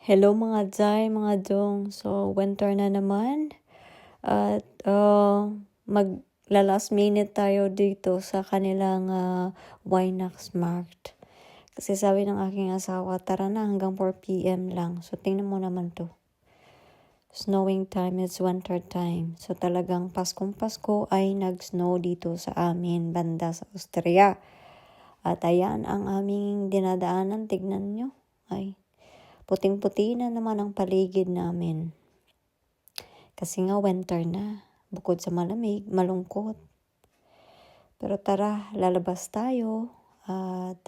Hello mga Jai, mga Jong. So, winter na naman. At magla-last minute tayo dito sa kanilang Winax Mart. Kasi sabi ng aking asawa, tara na hanggang 4 p.m. lang. So, tingnan mo naman to. Snowing time is winter time. So, talagang Paskong Pasko ay nag-snow dito sa amin, banda sa Austria. At ayan ang aming dinadaanan. Tignan nyo. Ay, puting-puti na naman ang paligid namin. Kasi nga winter na. Bukod sa malamig, malungkot. Pero tara, lalabas tayo at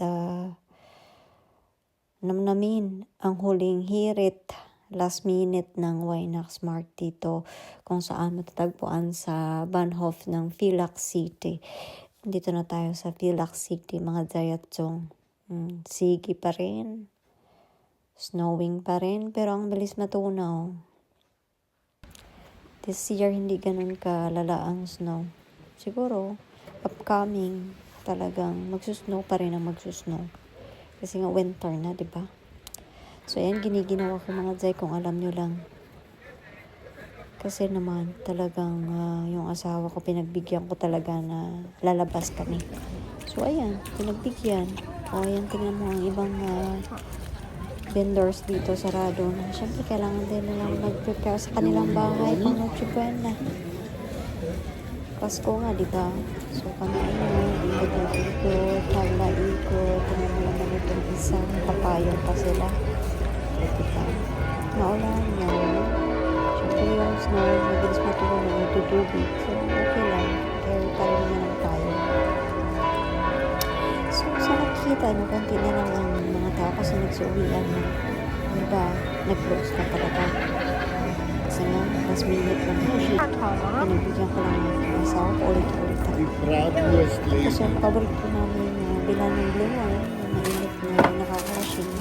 namnamin ang huling hirit last minute ng Winax Mart dito kung saan matatagpuan sa Bahnhof ng Villach City. Dito na tayo sa Villach City, mga Jayatsong. Sige pa rin. Snowing pa rin, pero ang bilis matunaw. This year, hindi ganun kalala ang snow. Siguro, upcoming, talagang magsusnow pa rin ang magsusnow. Kasi nga winter na, di ba? So, ayan, giniginawa ko mga Jai kung alam nyo lang. Kasi naman, talagang yung asawa ko, pinagbigyan ko talaga na lalabas kami. So, ayan, pinagbigyan. O, ayan, tingnan mo ang ibang vendors dito sarado na. Siyempre, kailangan din nilang mag-prepare sa kanilang bahay pang Noche Buena. Pasko nga, di ba? So, kami ikot-ikot, ikot. Tingnan mo naman itong isa. Papayong pa sila. So, diba? Maulan yan. Siyempre, yung snow, mabilis matulog na magtutubig. So, okay lang. Carry pa rin naman ang payong. So, sa nakikita, konti na lang ang mga tao kasi nagsuuwian na. Diba, nag-close na talaga. Kasi nga, last minute lang. Pinagbigyan ko lang ng asawa ko ulit-ulit. Kasi yung paborito ko namin bilan ng blue wine, yung mainit na nakaka-rushing,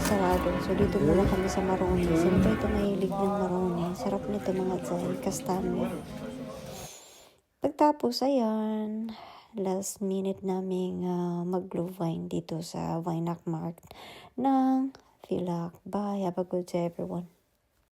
sarado. So, dito muna kami sa Maroni. Siyempre, ito mahilig ng Maroni. Sarap nito mga Jai, kastanya. Pagtapos, ayan, last minute naming mag-blue wine dito sa Winax Mart ng Villach. Bye. Have a good day, everyone.